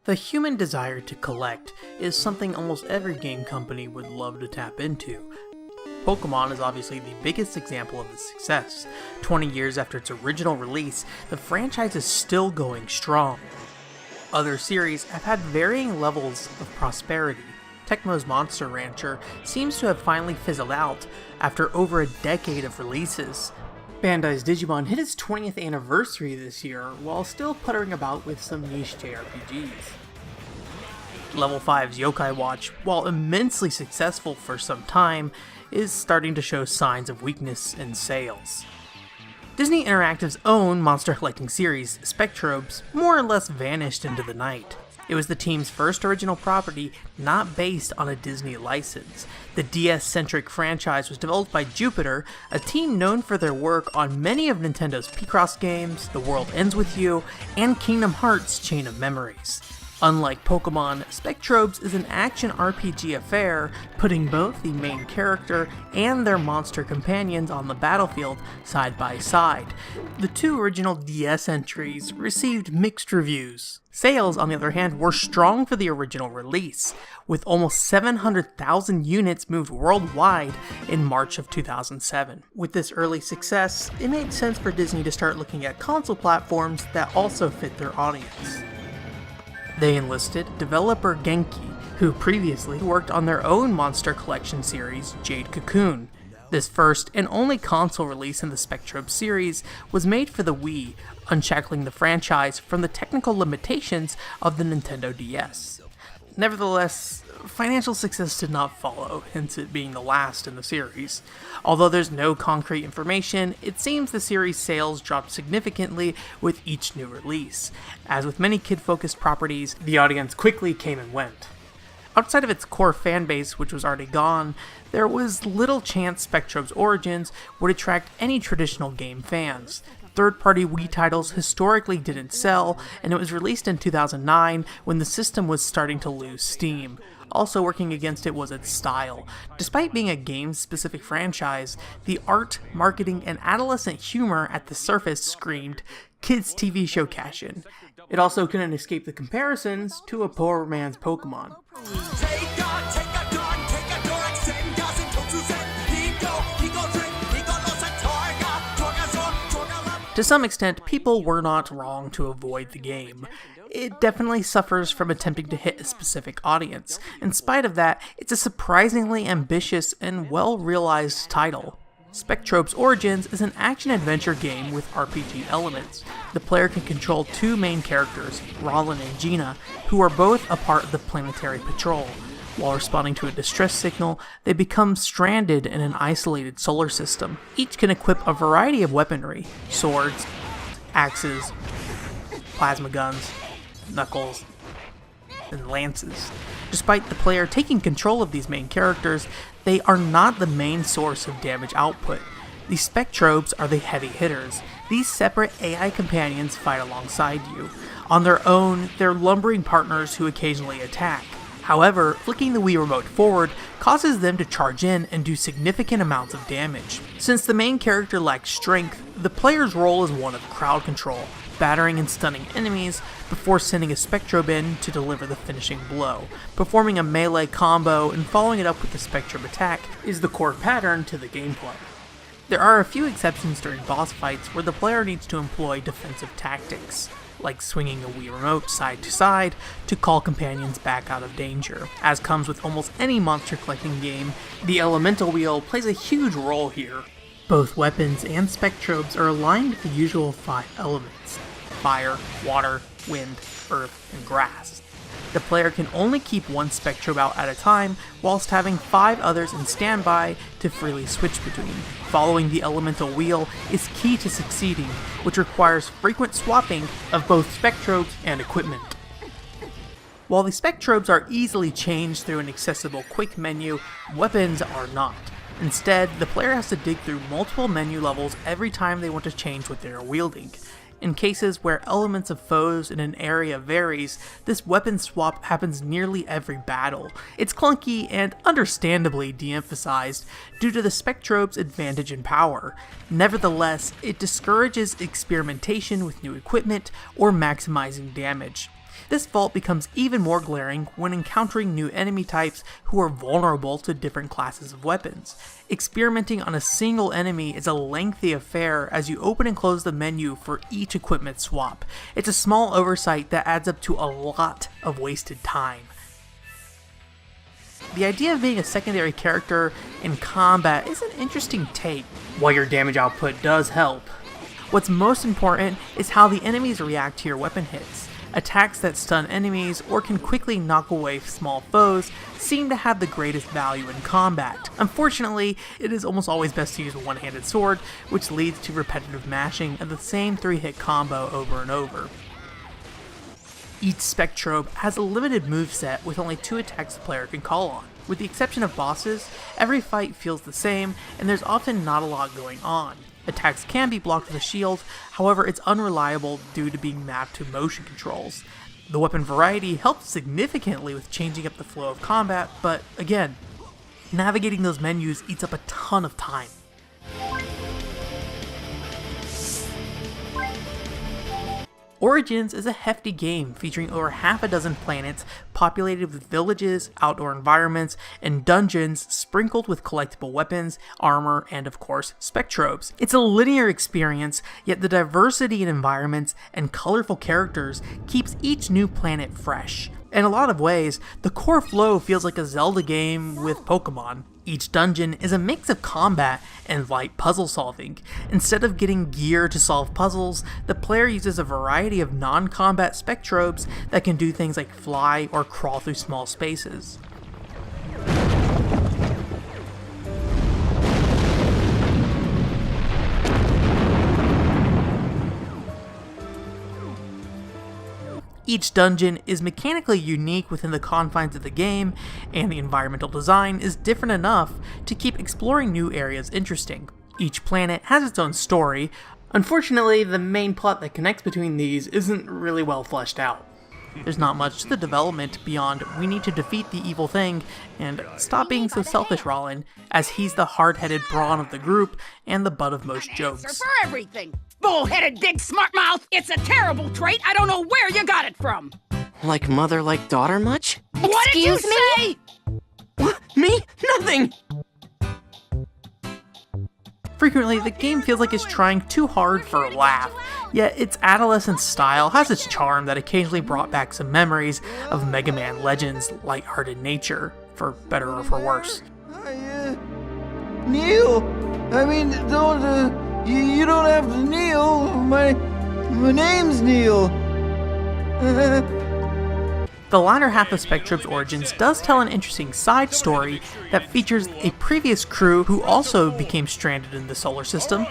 The human desire to collect is something almost every game company would love to tap into. Pokemon is obviously the biggest example of this success. 20 years after its original release, the franchise is still going strong. Other series have had varying levels of prosperity. Tecmo's Monster Rancher seems to have finally fizzled out after over a decade of releases. Bandai's Digimon hit its 20th anniversary this year while still puttering about with some niche JRPGs. Level 5's Yokai Watch, while immensely successful for some time, is starting to show signs of weakness in sales. Disney Interactive's own monster collecting series, Spectrobes, more or less vanished into the night. It was the team's first original property not based on a Disney license. The DS-centric franchise was developed by Jupiter, a team known for their work on many of Nintendo's Picross games, The World Ends With You, and Kingdom Hearts Chain of Memories. Unlike Pokemon, Spectrobes is an action RPG affair, putting both the main character and their monster companions on the battlefield side by side. The two original DS entries received mixed reviews. Sales, on the other hand, were strong for the original release, with almost 700,000 units moved worldwide in March of 2007. With this early success, it made sense for Disney to start looking at console platforms that also fit their audience. They enlisted developer Genki, who previously worked on their own monster collection series, Jade Cocoon. This first and only console release in the Spectrobes series was made for the Wii, unshackling the franchise from the technical limitations of the Nintendo DS. Nevertheless, financial success did not follow, hence it being the last in the series. Although there's no concrete information, it seems the series' sales dropped significantly with each new release. As with many kid-focused properties, the audience quickly came and went. Outside of its core fanbase, which was already gone, there was little chance Spectrobes' origins would attract any traditional game fans. Third-party Wii titles historically didn't sell, and it was released in 2009 when the system was starting to lose steam. Also working against it was its style. Despite being a game-specific franchise, the art, marketing, and adolescent humor at the surface screamed, "Kids TV show cash-in." It also couldn't escape the comparisons to a poor man's Pokemon. To some extent, people were not wrong to avoid the game. It definitely suffers from attempting to hit a specific audience. In spite of that, it's a surprisingly ambitious and well-realized title. Spectrobes Origins is an action-adventure game with RPG elements. The player can control two main characters, Rollin and Gina, who are both a part of the Planetary Patrol. While responding to a distress signal, they become stranded in an isolated solar system. Each can equip a variety of weaponry: swords, axes, plasma guns, knuckles, and lances. Despite the player taking control of these main characters, they are not the main source of damage output. The Spectrobes are the heavy hitters. These separate AI companions fight alongside you. On their own, they're lumbering partners who occasionally attack. However, flicking the Wii Remote forward causes them to charge in and do significant amounts of damage. Since the main character lacks strength, the player's role is one of crowd control, battering and stunning enemies before sending a Spectrobe in to deliver the finishing blow. Performing a melee combo and following it up with a Spectrobe attack is the core pattern to the gameplay. There are a few exceptions during boss fights where the player needs to employ defensive tactics, like swinging a Wii Remote side to side to call companions back out of danger. As comes with almost any monster collecting game, the Elemental Wheel plays a huge role here. Both weapons and Spectrobes are aligned with the usual 5 elements: fire, water, wind, earth, and grass. The player can only keep one Spectrobe out at a time, whilst having 5 others in standby to freely switch between. Following the Elemental Wheel is key to succeeding, which requires frequent swapping of both Spectrobes and equipment. While the Spectrobes are easily changed through an accessible quick menu, weapons are not. Instead, the player has to dig through multiple menu levels every time they want to change what they are wielding. In cases where elements of foes in an area varies, this weapon swap happens nearly every battle. It's clunky and understandably de-emphasized due to the Spectrobe's advantage in power. Nevertheless, it discourages experimentation with new equipment or maximizing damage. This fault becomes even more glaring when encountering new enemy types who are vulnerable to different classes of weapons. Experimenting on a single enemy is a lengthy affair as you open and close the menu for each equipment swap. It's a small oversight that adds up to a lot of wasted time. The idea of being a secondary character in combat is an interesting take, while your damage output does help. What's most important is how the enemies react to your weapon hits. Attacks that stun enemies or can quickly knock away small foes seem to have the greatest value in combat. Unfortunately, it is almost always best to use a one-handed sword, which leads to repetitive mashing of the same 3-hit combo over and over. Each Spectrobe has a limited moveset with only 2 attacks the player can call on. With the exception of bosses, every fight feels the same, and there's often not a lot going on. Attacks can be blocked with a shield, however it's unreliable due to being mapped to motion controls. The weapon variety helps significantly with changing up the flow of combat, but again, navigating those menus eats up a ton of time. Origins is a hefty game featuring over half a dozen planets populated with villages, outdoor environments, and dungeons sprinkled with collectible weapons, armor, and of course, Spectrobes. It's a linear experience, yet the diversity in environments and colorful characters keeps each new planet fresh. In a lot of ways, the core flow feels like a Zelda game with Pokemon. Each dungeon is a mix of combat and light puzzle solving. Instead of getting gear to solve puzzles, the player uses a variety of non-combat Spectrobes that can do things like fly or crawl through small spaces. Each dungeon is mechanically unique within the confines of the game, and the environmental design is different enough to keep exploring new areas interesting. Each planet has its own story. Unfortunately, the main plot that connects between these isn't really well fleshed out. There's not much to the development beyond we need to defeat the evil thing and stop being so selfish, Rollin, as he's the hard-headed brawn of the group and the butt of most jokes. For everything. Bull-headed big smart mouth! It's a terrible trait! I don't know where you got it from! Like mother, like daughter much? What did you say? What? Me? Nothing! Frequently, the game feels like it's trying too hard for a laugh, yet its adolescent style has its charm that occasionally brought back some memories of Mega Man Legends' lighthearted nature, for better or for worse. Neil! I mean, don't, you don't have to kneel. My name's Neil. The latter half of Spectrobes Origins does tell an interesting side story that features a previous crew who also became stranded in the solar system.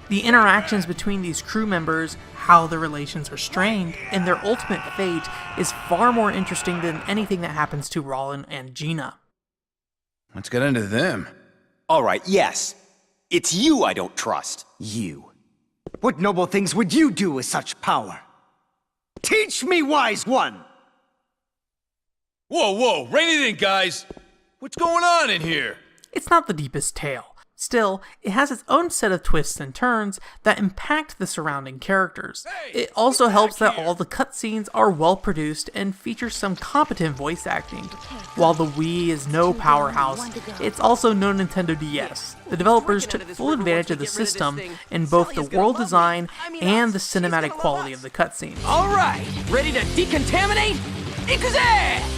The interactions between these crew members, how their relations are strained, and their ultimate fate is far more interesting than anything that happens to Rollin and Gina. Let's get into them. All right, yes. It's you I don't trust. You. What noble things would you do with such power? Teach me, wise one! Whoa, rein it in, guys! What's going on in here? It's not the deepest tale. Still, it has its own set of twists and turns that impact the surrounding characters. It also helps that all the cutscenes are well produced and feature some competent voice acting. While the Wii is no powerhouse, it's also no Nintendo DS. The developers took full advantage of the system in both the world design and the cinematic quality of the cutscenes. Alright, ready to decontaminate? Kayzaac!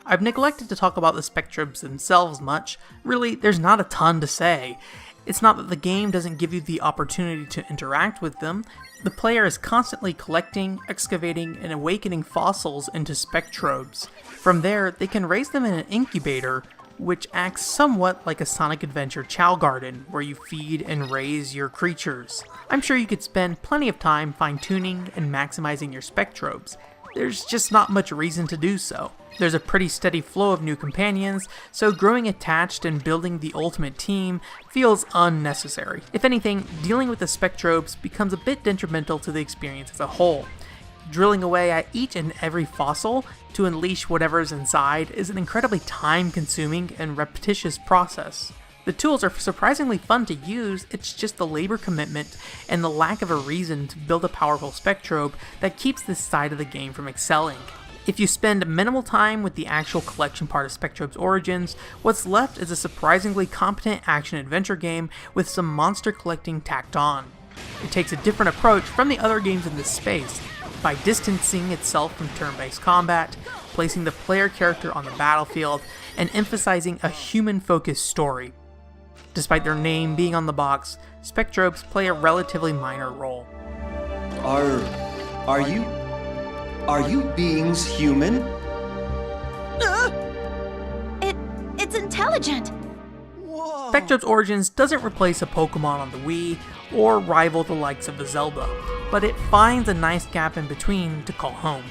I've neglected to talk about the Spectrobes themselves much. Really, there's not a ton to say. It's not that the game doesn't give you the opportunity to interact with them. The player is constantly collecting, excavating, and awakening fossils into Spectrobes. From there, they can raise them in an incubator, which acts somewhat like a Sonic Adventure Chow Garden, where you feed and raise your creatures. I'm sure you could spend plenty of time fine-tuning and maximizing your Spectrobes. There's just not much reason to do so. There's a pretty steady flow of new companions, so growing attached and building the ultimate team feels unnecessary. If anything, dealing with the Spectrobes becomes a bit detrimental to the experience as a whole. Drilling away at each and every fossil to unleash whatever's inside is an incredibly time-consuming and repetitious process. The tools are surprisingly fun to use, it's just the labor commitment and the lack of a reason to build a powerful Spectrobe that keeps this side of the game from excelling. If you spend minimal time with the actual collection part of Spectrobes Origins, what's left is a surprisingly competent action-adventure game with some monster collecting tacked on. It takes a different approach from the other games in this space, by distancing itself from turn-based combat, placing the player character on the battlefield, and emphasizing a human-focused story. Despite their name being on the box, Spectrobes play a relatively minor role. Are you beings human? It's intelligent. Spectrobes Origins doesn't replace a Pokemon on the Wii or rival the likes of a Zelda, but it finds a nice gap in between to call home.